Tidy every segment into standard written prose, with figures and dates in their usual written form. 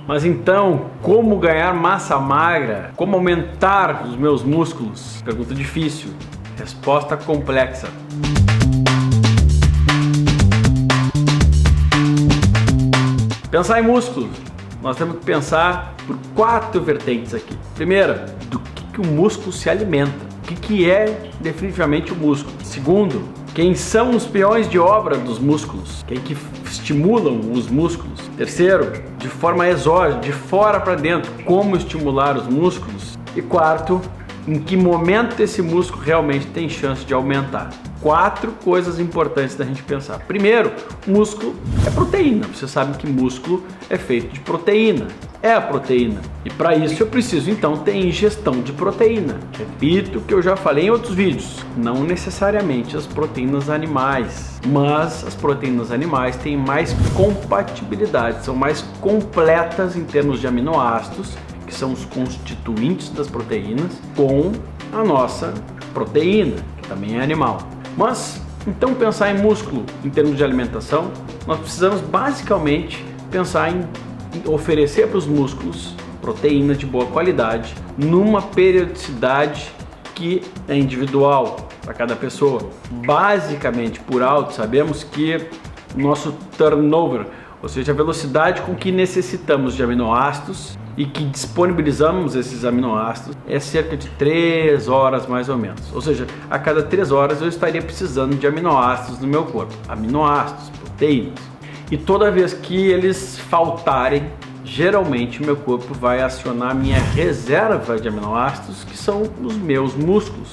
Mas então, como ganhar massa magra? Como aumentar os meus músculos? Pergunta difícil, resposta complexa. Pensar em músculos, nós temos que pensar por 4 vertentes aqui. Primeira, do que o músculo se alimenta. O que é definitivamente o músculo? Segundo, quem são os peões de obra dos músculos? Quem que estimulam os músculos? Terceiro, de forma exógena, de fora para dentro, como estimular os músculos? E quarto, em que momento esse músculo realmente tem chance de aumentar? 4 coisas importantes da gente pensar. Primeiro, músculo é proteína. Você sabe que músculo é feito de proteína. É a proteína. E para isso eu preciso então ter ingestão de proteína. Repito o que eu já falei em outros vídeos. Não necessariamente as proteínas animais, mas as proteínas animais têm mais compatibilidade, são mais completas em termos de aminoácidos, que são os constituintes das proteínas, com a nossa proteína, que também é animal. Mas, então pensar em músculo em termos de alimentação, nós precisamos basicamente pensar em oferecer para os músculos proteína de boa qualidade, numa periodicidade que é individual para cada pessoa. Basicamente, por alto, sabemos que o nosso turnover, ou seja, a velocidade com que necessitamos de aminoácidos e que disponibilizamos esses aminoácidos é cerca de 3 horas mais ou menos. Ou seja, a cada 3 horas eu estaria precisando de aminoácidos no meu corpo. Aminoácidos, proteínas. E toda vez que eles faltarem, geralmente o meu corpo vai acionar a minha reserva de aminoácidos, que são os meus músculos,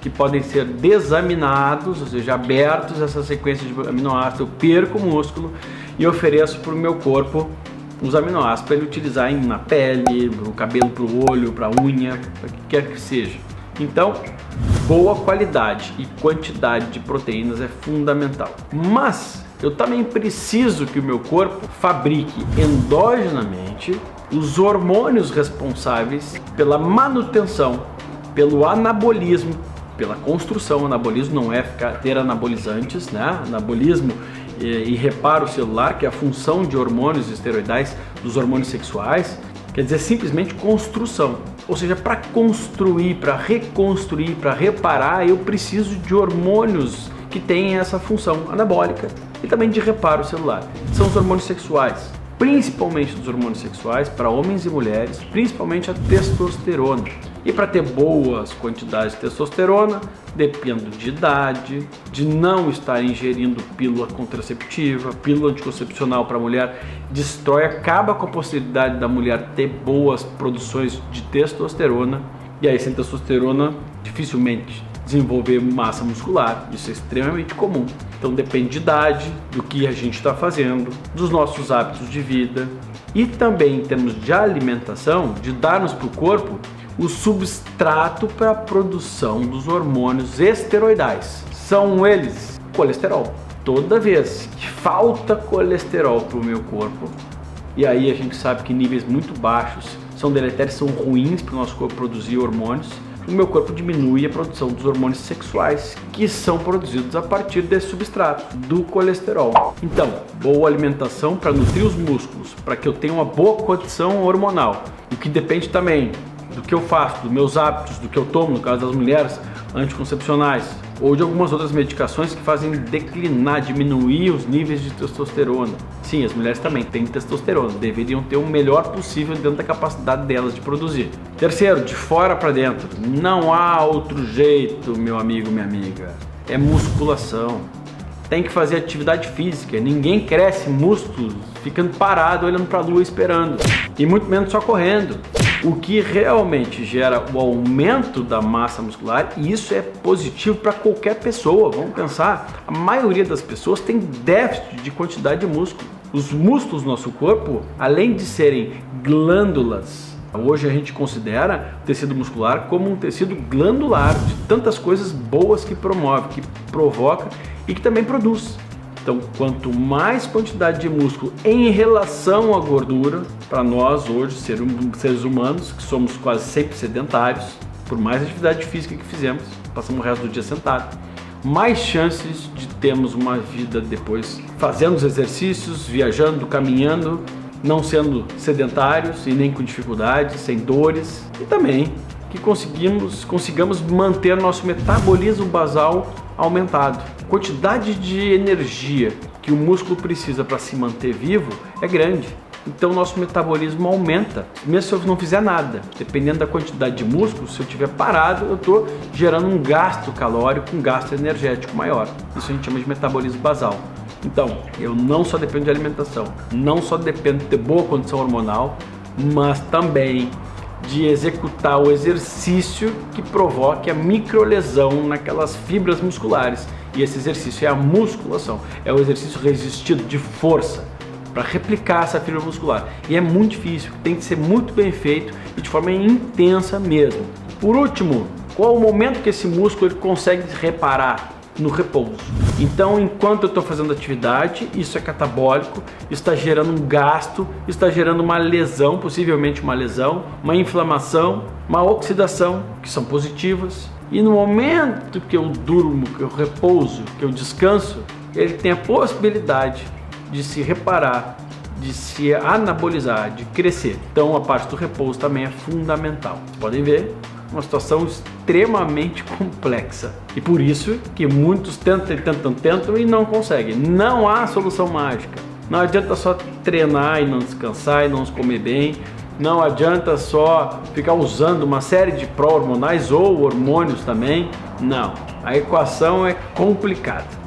que podem ser desaminados, ou seja, abertos essa sequência de aminoácidos. Eu perco o músculo e ofereço para o meu corpo os aminoácidos para ele utilizar na pele, no cabelo, para o olho, para a unha, para o que quer que seja. Então, boa qualidade e quantidade de proteínas é fundamental. Mas eu também preciso que o meu corpo fabrique endogenamente os hormônios responsáveis pela manutenção, pelo anabolismo, pela construção. Anabolismo não é ter anabolizantes, né? Anabolismo e reparo celular, que é a função de hormônios esteroidais dos hormônios sexuais, quer dizer simplesmente construção. Ou seja, para construir, para reconstruir, para reparar, eu preciso de hormônios que têm essa função anabólica e também de reparo celular. São os hormônios sexuais, principalmente dos hormônios sexuais para homens e mulheres, principalmente a testosterona. E para ter boas quantidades de testosterona, dependo de idade, de não estar ingerindo pílula contraceptiva, pílula anticoncepcional para a mulher destrói, acaba com a possibilidade da mulher ter boas produções de testosterona, e aí sem testosterona dificilmente desenvolver massa muscular, isso é extremamente comum. Então depende de idade, do que a gente está fazendo, dos nossos hábitos de vida e também em termos de alimentação, de darmos para o corpo o substrato para a produção dos hormônios esteroidais. São eles colesterol. Toda vez que falta colesterol para o meu corpo, e aí a gente sabe que níveis muito baixos são deletérios, são ruins para o nosso corpo produzir hormônios, o meu corpo diminui a produção dos hormônios sexuais que são produzidos a partir desse substrato, do colesterol. Então, boa alimentação para nutrir os músculos, para que eu tenha uma boa condição hormonal, o que depende também do que eu faço, dos meus hábitos, do que eu tomo, no caso das mulheres, anticoncepcionais, ou de algumas outras medicações que fazem declinar, diminuir os níveis de testosterona. Sim, as mulheres também têm testosterona, deveriam ter o melhor possível dentro da capacidade delas de produzir. Terceiro, de fora para dentro, não há outro jeito, meu amigo, minha amiga, é musculação. Tem que fazer atividade física, ninguém cresce músculos ficando parado, olhando para a lua esperando, e muito menos só correndo. O que realmente gera o aumento da massa muscular, e isso é positivo para qualquer pessoa. Vamos pensar, a maioria das pessoas tem déficit de quantidade de músculo. Os músculos do nosso corpo, além de serem glândulas, hoje a gente considera o tecido muscular como um tecido glandular de tantas coisas boas que promove, que provoca e que também produz. Então, quanto mais quantidade de músculo em relação à gordura, para nós hoje, seres humanos, que somos quase sempre sedentários, por mais atividade física que fizemos, passamos o resto do dia sentado, mais chances de termos uma vida depois fazendo os exercícios, viajando, caminhando não sendo sedentários e nem com dificuldades, sem dores, e também que consigamos manter nosso metabolismo basal aumentado. A quantidade de energia que o músculo precisa para se manter vivo é grande. Então nosso metabolismo aumenta, mesmo se eu não fizer nada. Dependendo da quantidade de músculo, se eu estiver parado, eu estou gerando um gasto calórico, um gasto energético maior. Isso a gente chama de metabolismo basal. Então, eu não só dependo de alimentação, não só dependo de ter boa condição hormonal, mas também de executar o exercício que provoque a microlesão naquelas fibras musculares. E esse exercício é a musculação, é o exercício resistido de força para replicar essa fibra muscular. E é muito difícil, tem que ser muito bem feito e de forma intensa mesmo. Por último, qual o momento que esse músculo ele consegue reparar? No repouso. Então, enquanto eu estou fazendo atividade, isso é catabólico, está gerando um gasto, está gerando uma lesão, possivelmente uma lesão, uma inflamação, uma oxidação, que são positivas. E no momento que eu durmo, que eu repouso, que eu descanso, ele tem a possibilidade de se reparar, de se anabolizar, de crescer. Então, a parte do repouso também é fundamental. Vocês podem ver uma situação extremamente complexa. E por isso que muitos tentam e não conseguem. Não há solução mágica. Não adianta só treinar e não descansar e não comer bem. Não adianta só ficar usando uma série de pró-hormonais ou hormônios também. Não. A equação é complicada.